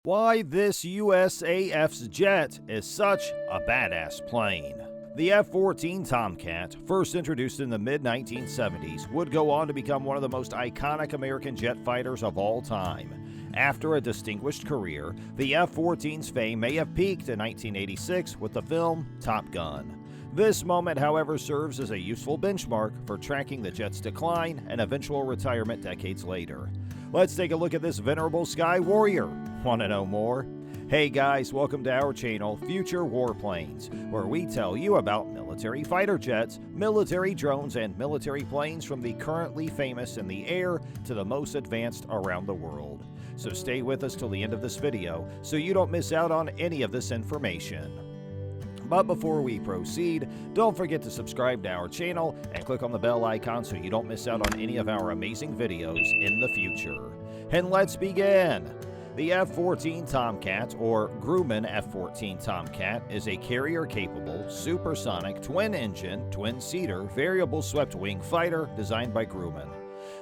Why this USAF's jet is such a badass plane. The F-14 Tomcat, first introduced in the mid-1970s, would go on to become one of the most iconic American jet fighters of all time. After a distinguished career, the F-14's fame may have peaked in 1986 with the film Top Gun. This moment, however, serves as a useful benchmark for tracking the jet's decline and eventual retirement decades later. Let's take a look at this venerable sky warrior. Want to know more? Hey guys, welcome to our channel, Future Warplanes, where we tell you about military fighter jets, military drones, and military planes from the currently famous in the air to the most advanced around the world. So stay with us till the end of this video so you don't miss out on any of this information. But before we proceed, don't forget to subscribe to our channel and click on the bell icon so you don't miss out on any of our amazing videos in the future. And let's begin! The F-14 Tomcat, or Grumman F-14 Tomcat, is a carrier-capable, supersonic, twin-engine, twin-seater, variable swept-wing fighter designed by Grumman.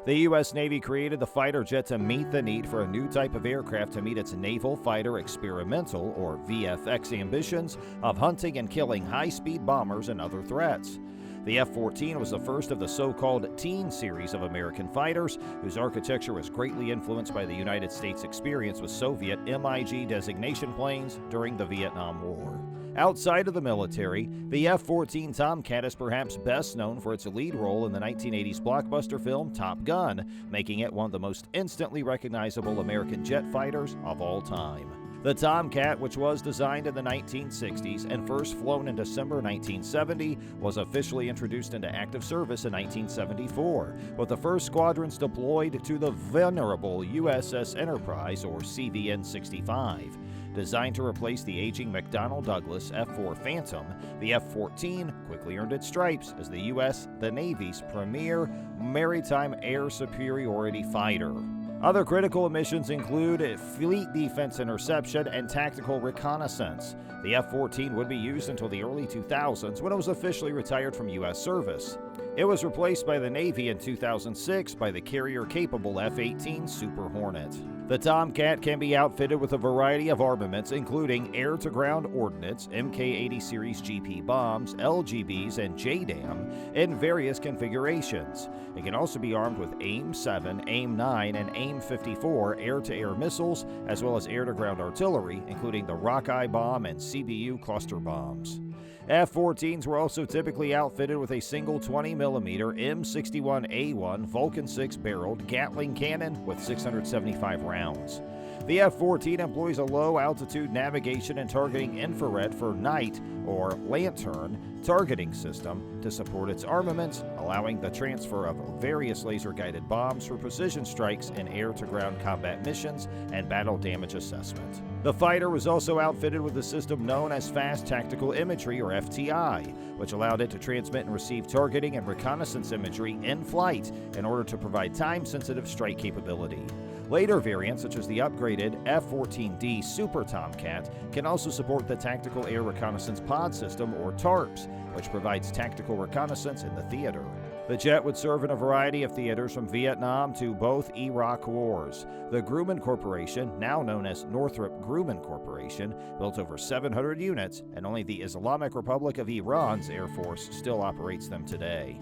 The U.S. Navy created the fighter jet to meet the need for a new type of aircraft to meet its Naval Fighter Experimental, or VFX, ambitions of hunting and killing high-speed bombers and other threats. The F-14 was the first of the so-called teen series of American fighters, whose architecture was greatly influenced by the United States' experience with Soviet MiG designation planes during the Vietnam War. Outside of the military, the F-14 Tomcat is perhaps best known for its lead role in the 1980s blockbuster film Top Gun, making it one of the most instantly recognizable American jet fighters of all time. The Tomcat, which was designed in the 1960s and first flown in December 1970, was officially introduced into active service in 1974, with the first squadrons deployed to the venerable USS Enterprise, or CVN-65. Designed to replace the aging McDonnell Douglas F-4 Phantom, the F-14 quickly earned its stripes as the Navy's premier maritime air superiority fighter. Other critical missions include fleet defense interception and tactical reconnaissance. The F-14 would be used until the early 2000s when it was officially retired from U.S. service. It was replaced by the Navy in 2006 by the carrier-capable F-18 Super Hornet. The Tomcat can be outfitted with a variety of armaments, including air-to-ground ordnance, Mk-80 series GP bombs, LGBs, and JDAM in various configurations. It can also be armed with AIM-7, AIM-9, and AIM-54 air-to-air missiles, as well as air-to-ground artillery, including the Rockeye bomb and CBU cluster bombs. F-14s were also typically outfitted with a single 20mm M61A1 Vulcan 6-barreled Gatling cannon with 675 rounds. The F-14 employs a low-altitude navigation and targeting infrared for night, or lantern, targeting system to support its armaments, allowing the transfer of various laser-guided bombs for precision strikes in air-to-ground combat missions and battle damage assessment. The fighter was also outfitted with a system known as Fast Tactical Imagery, or FTI, which allowed it to transmit and receive targeting and reconnaissance imagery in flight in order to provide time-sensitive strike capability. Later variants, such as the upgraded F-14D Super Tomcat, can also support the Tactical Air Reconnaissance Pod System, or TARPS, which provides tactical reconnaissance in the theater. The jet would serve in a variety of theaters from Vietnam to both Iraq wars. The Grumman Corporation, now known as Northrop Grumman Corporation, built over 700 units, and only the Islamic Republic of Iran's Air Force still operates them today.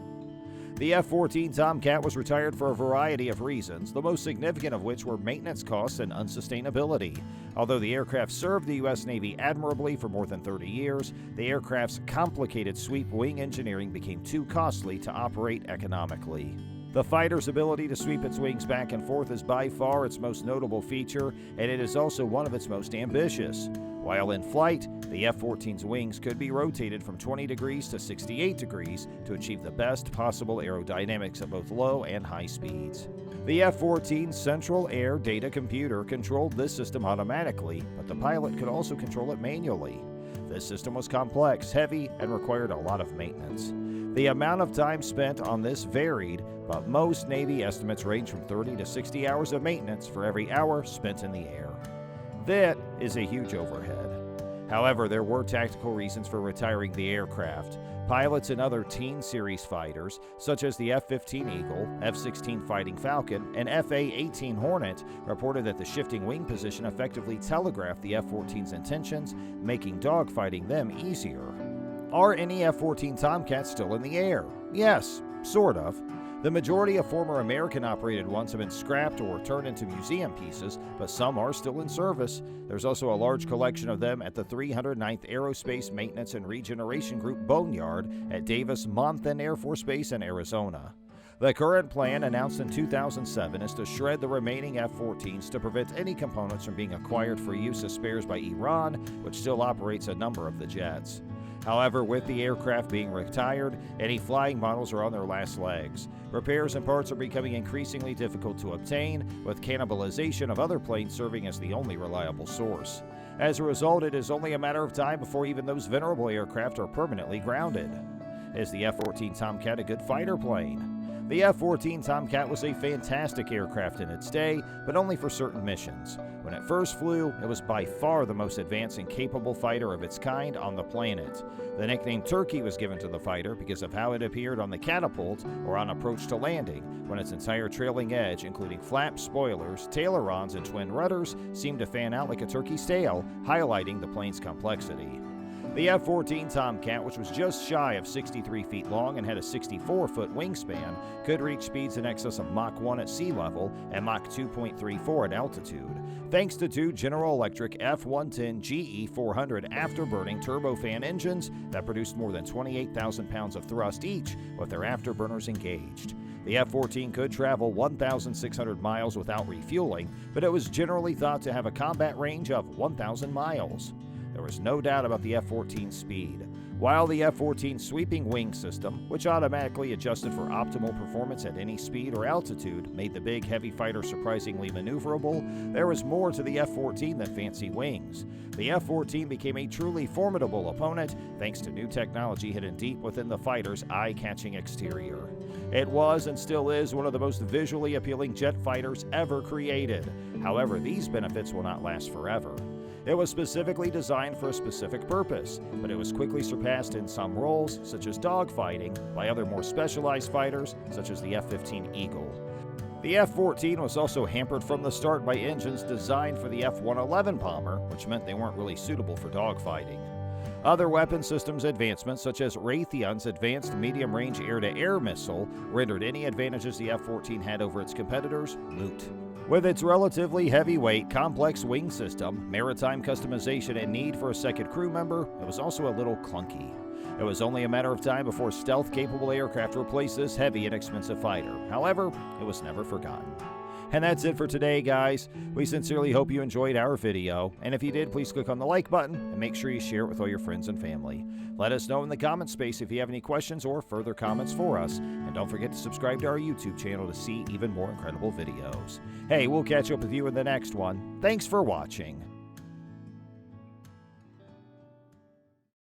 The F-14 Tomcat was retired for a variety of reasons, the most significant of which were maintenance costs and unsustainability. Although the aircraft served the U.S. Navy admirably for more than 30 years, the aircraft's complicated sweep wing engineering became too costly to operate economically. The fighter's ability to sweep its wings back and forth is by far its most notable feature, and it is also one of its most ambitious. While in flight, the F-14's wings could be rotated from 20 degrees to 68 degrees to achieve the best possible aerodynamics at both low and high speeds. The F-14's Central Air Data Computer controlled this system automatically, but the pilot could also control it manually. This system was complex, heavy, and required a lot of maintenance. The amount of time spent on this varied, but most Navy estimates range from 30 to 60 hours of maintenance for every hour spent in the air. That is a huge overhead. However, there were tactical reasons for retiring the aircraft. Pilots in other Teen Series fighters, such as the F-15 Eagle, F-16 Fighting Falcon, and FA-18 Hornet, reported that the shifting wing position effectively telegraphed the F-14's intentions, making dogfighting them easier. Are any F-14 Tomcats still in the air? Yes, sort of. The majority of former American-operated ones have been scrapped or turned into museum pieces, but some are still in service. There's also a large collection of them at the 309th Aerospace Maintenance and Regeneration Group Boneyard at Davis-Monthan Air Force Base in Arizona. The current plan, announced in 2007, is to shred the remaining F-14s to prevent any components from being acquired for use as spares by Iran, which still operates a number of the jets. However, with the aircraft being retired, any flying models are on their last legs. Repairs and parts are becoming increasingly difficult to obtain, with cannibalization of other planes serving as the only reliable source. As a result, it is only a matter of time before even those venerable aircraft are permanently grounded. Is the F-14 Tomcat a good fighter plane? The F-14 Tomcat was a fantastic aircraft in its day, but only for certain missions. When it first flew, it was by far the most advanced and capable fighter of its kind on the planet. The nickname Turkey was given to the fighter because of how it appeared on the catapult or on approach to landing, when its entire trailing edge, including flaps, spoilers, ailerons, and twin rudders, seemed to fan out like a turkey's tail, highlighting the plane's complexity. The F-14 Tomcat, which was just shy of 63 feet long and had a 64-foot wingspan, could reach speeds in excess of Mach 1 at sea level and Mach 2.34 at altitude, thanks to two General Electric F-110 GE400 afterburning turbofan engines that produced more than 28,000 pounds of thrust each, with their afterburners engaged. The F-14 could travel 1,600 miles without refueling, but it was generally thought to have a combat range of 1,000 miles. There was no doubt about the F-14's speed. While the F-14's sweeping wing system, which automatically adjusted for optimal performance at any speed or altitude, made the big heavy fighter surprisingly maneuverable, there was more to the F-14 than fancy wings. The F-14 became a truly formidable opponent thanks to new technology hidden deep within the fighter's eye-catching exterior. It was and still is one of the most visually appealing jet fighters ever created. However, these benefits will not last forever. It was specifically designed for a specific purpose, but it was quickly surpassed in some roles, such as dogfighting, by other more specialized fighters, such as the F-15 Eagle. The F-14 was also hampered from the start by engines designed for the F-111 bomber, which meant they weren't really suitable for dogfighting. Other weapon systems advancements, such as Raytheon's Advanced Medium-Range Air-to-Air Missile, rendered any advantages the F-14 had over its competitors moot. With its relatively heavyweight, complex wing system, maritime customization, and need for a second crew member, it was also a little clunky. It was only a matter of time before stealth-capable aircraft replaced this heavy and expensive fighter. However, it was never forgotten. And that's it for today, guys. We sincerely hope you enjoyed our video, and if you did, please click on the like button and make sure you share it with all your friends and family. Let us know in the comment space if you have any questions or further comments for us, and don't forget to subscribe to our YouTube channel to see even more incredible videos. Hey, we'll catch up with you in the next one. Thanks for watching.